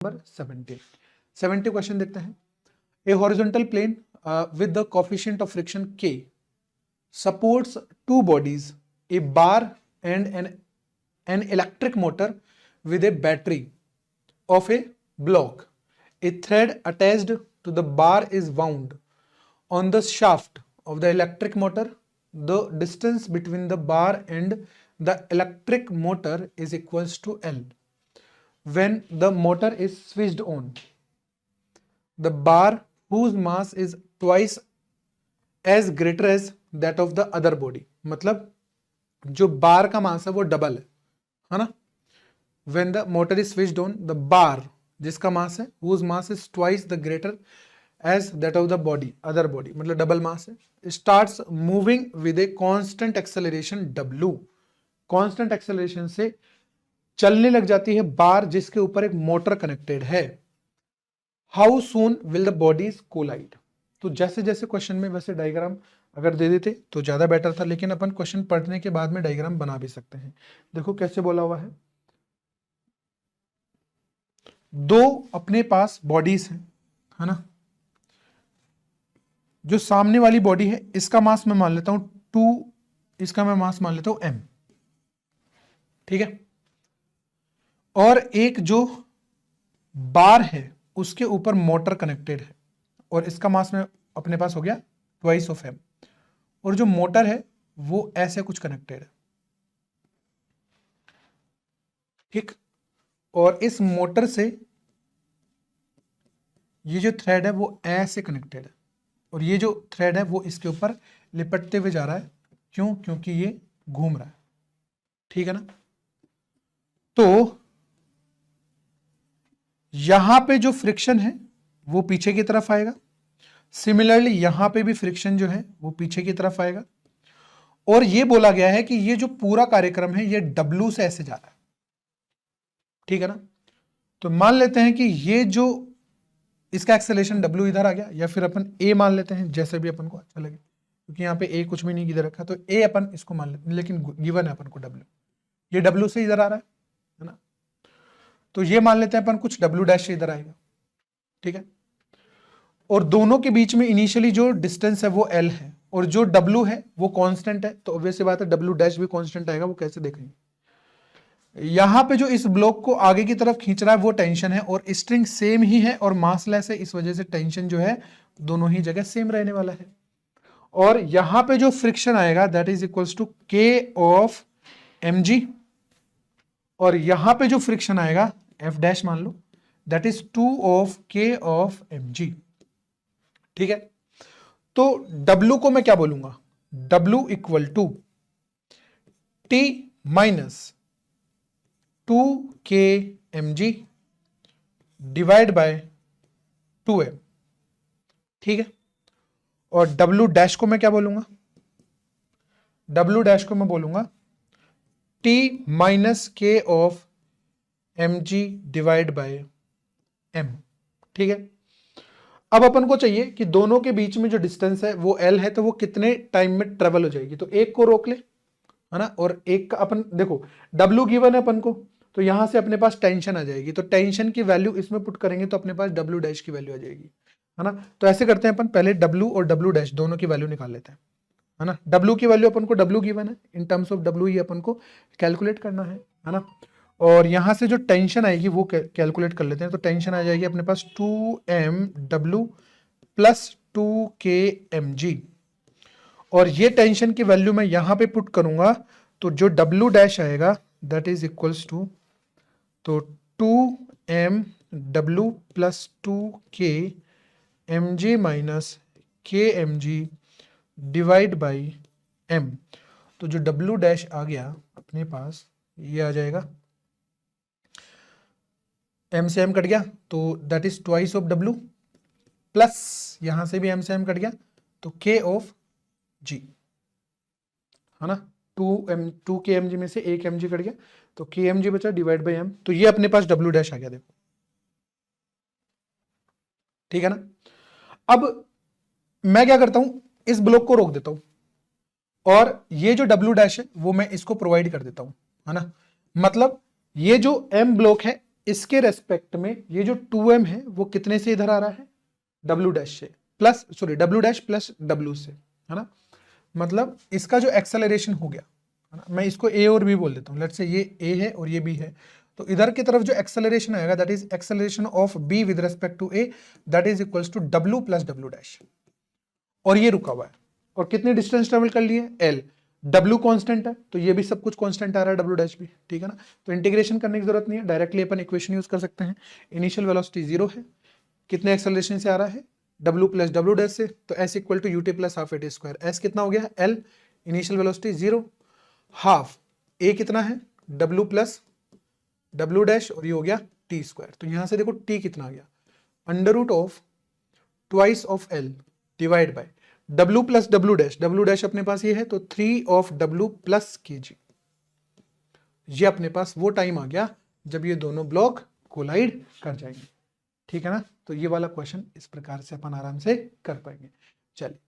Number 70 question देखते हैं। A horizontal plane with the coefficient of friction k supports two bodies, a bar and an electric motor with a battery of a block. A thread attached to the bar is wound on the shaft of the electric motor. The distance between the bar and the electric motor is equals to L. When the motor is switched on, the bar whose mass is twice as greater as that of the other body, मतलब जो बार का मास है वो double है ना। When the motor is switched on, the bar जिसका मास है whose mass is twice the greater as that of the body, other body मतलब डबल मास है, starts moving with a constant acceleration w. constant acceleration से चलने लग जाती है बार जिसके ऊपर एक मोटर कनेक्टेड है। How soon will the bodies collide. तो जैसे जैसे क्वेश्चन में वैसे डायग्राम अगर दे देते तो ज्यादा बेटर था, लेकिन अपन क्वेश्चन पढ़ने के बाद में डायग्राम बना भी सकते हैं। देखो कैसे बोला हुआ है, दो अपने पास बॉडीज हैं, है ना। जो सामने वाली बॉडी है इसका मास मैं मान लेता हूं 2, इसका मैं मास मान लेता हूं m, ठीक है। और एक जो बार है उसके ऊपर मोटर कनेक्टेड है और इसका मास में अपने पास हो गया ट्वाइस ऑफ m, और जो मोटर है वो ऐसे कुछ कनेक्टेड है, ठीक। और इस मोटर से ये जो थ्रेड है वो ऐसे कनेक्टेड है और ये जो थ्रेड है वो इसके ऊपर लिपटते हुए जा रहा है। क्यों? क्योंकि ये घूम रहा है, ठीक है ना। तो यहां पे जो फ्रिक्शन है वो पीछे की तरफ आएगा, सिमिलरली यहां पे भी फ्रिक्शन जो है वो पीछे की तरफ आएगा, और ये बोला गया है कि ये जो पूरा कार्यक्रम है ये W से ऐसे जा रहा है, ठीक है ना। तो मान लेते हैं कि ये जो इसका एक्सेलरेशन W इधर आ गया, या फिर अपन A मान लेते हैं, जैसे भी अपन को अच्छा लगे, क्योंकि यहाँ पे A कुछ भी नहीं इधर रखा, तो A अपन इसको मान लेते हैं, लेकिन गिवन है अपन को W, ये W से इधर आ रहा है ना। तो ये मान लेते हैं अपन कुछ W डैश से इधर आएगा, ठीक है। और दोनों के बीच में इनिशियली जो डिस्टेंस है वो L है और जो W है वो कांस्टेंट है, तो ऑब्वियस सी बात है W डैश भी कांस्टेंट आएगा। वो कैसे देखेंगे, यहां पे जो इस ब्लॉक को आगे की तरफ खींच रहा है वो टेंशन है, और स्ट्रिंग सेम ही है और मासलेस है, इस वजह से टेंशन जो है दोनों ही जगह सेम रहने वाला है। और यहां पे जो फ्रिक्शन आएगा that is equals to K of mg, और यहां पे जो फ्रिक्शन आएगा F डैश मान लो, that is 2 of K of mg, ठीक है। तो W को मैं क्या बोलूंगा, W equal to T minus 2K mg divide by 2m, ठीक है। और W डैश को मैं क्या बोलूंगा, W डैश को मैं बोलूंगा T minus K of mg divide bye m, ठीक है। अब अपन को चाहिए कि दोनों के बीच में जो डिस्टेंस है वो L है, तो वो कितने टाइम में ट्रेवल हो जाएगी। तो एक को रोक ले, है ना, और एक का अपन देखो W गिवन है अपन को, तो यहां से अपने पास टेंशन आ जाएगी, तो टेंशन की वैल्यू इसमें पुट करेंगे तो अपने पास W डैश की वैल्यू आ जाएगी, है ना। तो ऐसे करते हैं अपन, पहले W और W डैश दोनों की वैल्यू निकाल लेते हैं, है ना। W की वैल्यू अपन को W गिवन है, इन टर्म्स ऑफ W ही अपन को कैलकुलेट करना है ना। और यहां से जो टेंशन आएगी वो कैलकुलेट कर लेते हैं, तो टेंशन आ जाएगी अपने पास 2mW प्लस 2K mg, और ये टेंशन की वैल्यू मैं यहां पे पुट करूंगा, तो जो W डैश आएगा दैट इज इक्वल्स टू, तो 2mW plus 2K mg minus K mg divide by m, तो जो W डैश आ गया अपने पास ये आ जाएगा, m से m कट गया तो that is twice of W, plus यहां से भी m से m कट गया तो K ऑफ g, है ना। 2K mg में से एक mg कट गया तो K mg बचा डिवाइड बाई m, तो ये अपने पास W डैश आ गया, देखो, ठीक है ना। अब मैं क्या करता हूं, इस ब्लॉक को रोक देता हूं और ये जो W डैश है वो मैं इसको प्रोवाइड कर देता हूं, है ना। मतलब ये जो M ब्लॉक है इसके रेस्पेक्ट में ये जो 2m है वो कितने से इधर आ रहा है, w डैश से plus, sorry w dash plus w से, है ना। मतलब इसका जो एक्सेलरेशन हो गया, है ना, मैं इसको a और b बोल देता हूँ, लेट्स से ये a है और ये b है, तो इधर की तरफ जो एक्सेलरेशन आएगा that is acceleration of b with respect to a, that is equals to w plus w dash, और ये रुका हुआ है, और कितने डिस्टेंस ट्रेवल कर लिए, l, w कांस्टेंट है तो ये भी सब कुछ कांस्टेंट आ रहा है, w डैश भी, ठीक है ना। तो इंटीग्रेशन करने की जरूरत नहीं है, डायरेक्टली अपन इक्वेशन यूज कर सकते हैं। इनिशियल वेलोसिटी 0 है, कितने एक्सेलरेशन से आ रहा है, w प्लस w डैश से, तो s equal to ut plus half at square, s कितना हो गया l, initial velocity 0, half a कितना है w प्लस w डैश, और ये हो गया t स्क्वायर। तो यहां से देखो t कितना आ गया, under root of twice of l divide by w plus w dash अपने पास ये है तो 3 ऑफ w प्लस kg। ये अपने पास वो टाइम आ गया जब ये दोनों ब्लॉक कोलाइड कर जाएंगे, ठीक है ना। तो ये वाला क्वेश्चन इस प्रकार से अपन आराम से कर पाएंगे। चलिए